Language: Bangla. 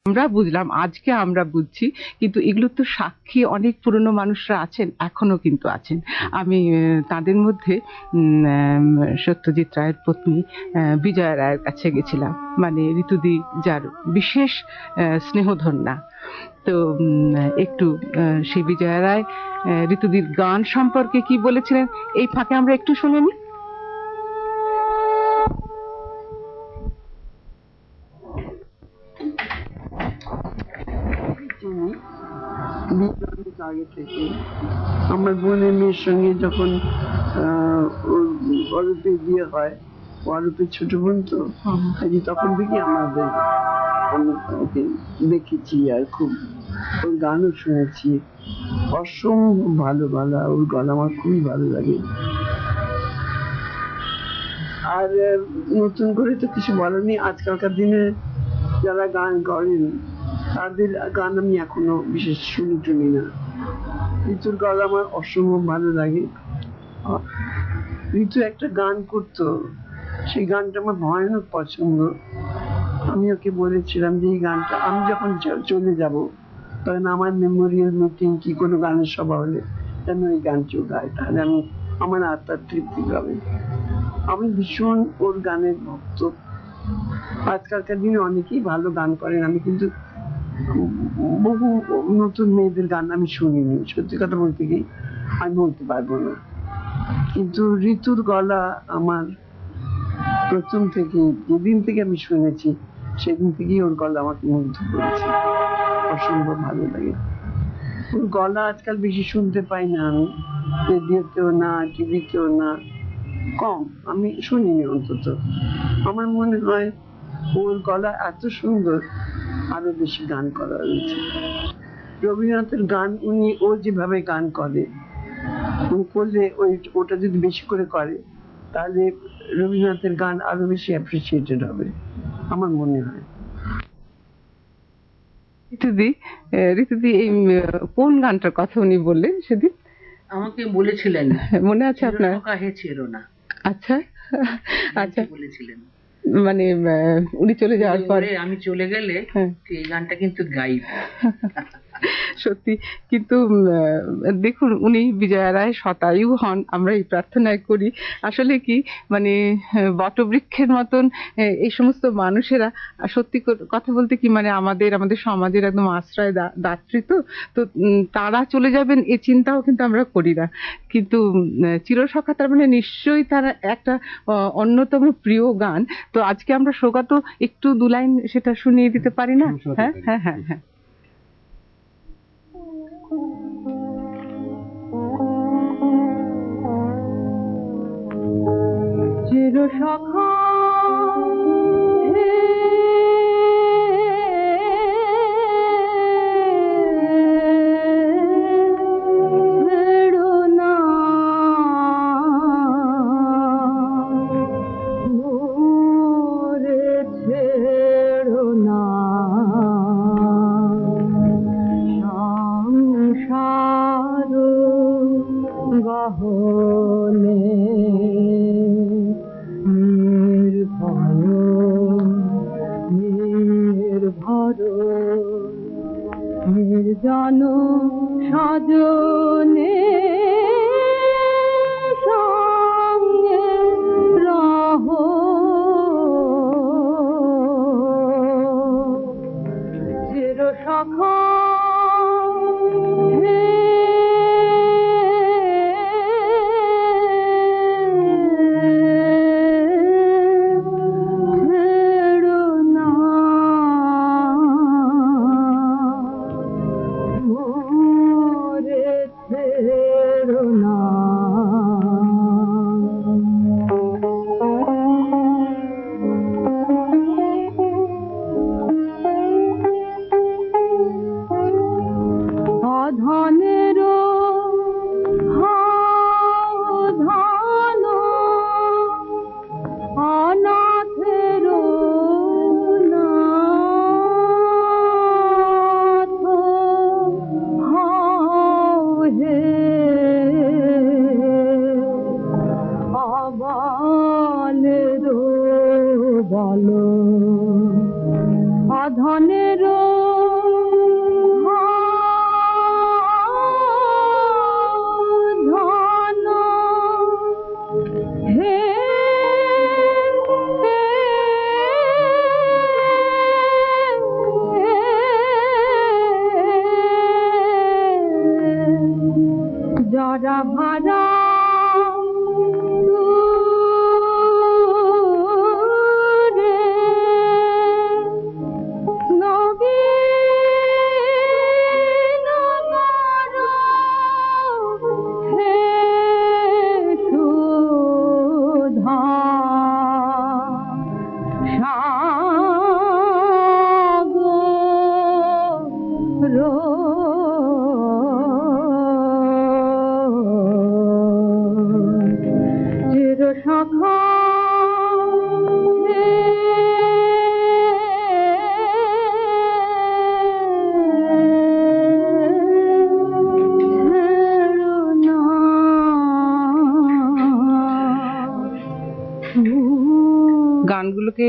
আমরা বুঝলাম, আজকে আমরা বুঝছি, কিন্তু এগুলো তো সাক্ষী অনেক পুরনো মানুষরা আছেন, এখনো কিন্তু আছেন। আমি তাদের মধ্যে সত্যজিৎ রায়ের পত্নী বিজয়া রায়ের কাছে গেছিলাম, মানে ঋতুদি যার বিশেষ স্নেহধন্যা। তো একটু সেই বিজয়া রায় ঋতুদির গান সম্পর্কে কি বলেছিলেন এই ফাঁকে আমরা একটু শুনে নিই। আগে থেকে আমার বোনের মেয়ের সঙ্গে যখন অরূপের বিয়ে হয়, অরূপের ছোট বোন তো, তখন থেকে আমাদের ওকে দেখেছি আর খুব ওর গানও শুনেছি, অসম্ভব ভালো গলা, ওর গলা আমার খুবই ভালো লাগে। আর নতুন করে তো কিছু বলেনি, আজকালকার দিনে যারা গান করেন তাদের গান আমি এখনো বিশেষ শুনি না। ঋতুর গলা আমার অসম্ভব ভালো লাগে। ঋতু একটা গান করতো, সেই গানটা আমার ভয়ানক পছন্দ। আমি ওকে বলেছিলাম যে এই গানটা আমি যখন চলে যাব, তখন আমার মেমোরিয়াল মিটিং কি কোনো গানের সভা হলে যেন এই গানটিও গায়, তাহলে আমি আমার আত্মার তৃপ্তি পাবে। আমি ভীষণ ওর গানের ভক্ত। আজকালকার দিনে অনেকেই ভালো গান করেন, আমি কিন্তু বহু নতুন মেয়েদের গান আমি শুনিনি, সত্যি কথা বলতে কি আমি বলতে পারবো না। কিন্তু ঋতুর গলা আমার প্রথম থেকে, যেদিন থেকে আমি শুনেছি সেদিন থেকেই ওর গলা আমাকে মুগ্ধ করেছে, অসম্ভব ভালো লাগে। ওর গলা আজকাল বেশি শুনতে পাই না, আমি রেডিওতেও না, টিভিতেও না, কম আমি শুনিনি অন্তত। আমার মনে হয় ওর গলা এত সুন্দর, আরো বেশি গান করা উচিত। রবীন্দ্রনাথের গান ও যেভাবে গান করে, করলে ওটা যদি বেশি করে করে তাহলে রবীন্দ্রনাথের গান আরো বেশি অ্যাপ্রিসিয়েটেড হবে আমার মনে হয়। ঋতুদি এই কোন গানটার কথা উনি বললেন সেদিন? আমাকে বলেছিলেন, মনে আছে আপনার? আচ্ছা আচ্ছা, বলেছিলেন মানে উনি চলে যাওয়ার পরে আমি চলে গেলে এই গানটা কিন্তু গাইব। সত্যি, কিন্তু দেখুন উনি বিজয়া রায় শতায়ু হন, আমরা এই প্রার্থনায় করি। আসলে কি, মানে বটবৃক্ষের মতন এই সমস্ত মানুষেরা, সত্যি কথা বলতে কি, মানে আমাদের সমাজের একদম আশ্রয় দাত্রী। তো তারা চলে যাবেন এই চিন্তাও কিন্তু আমরা করি না, কিন্তু চিরসখা তার মানে নিশ্চয়ই তার একটা অন্যতম প্রিয় গান। তো আজকে আমরা সৌগত একটু দু লাইন সেটা শুনিয়ে দিতে পারি না? হ্যাঁ হ্যাঁ হ্যাঁ হ্যাঁ। চিরসখা জানো সাজনে সঙ্গে রহো, চিরসখা গানগুলোকে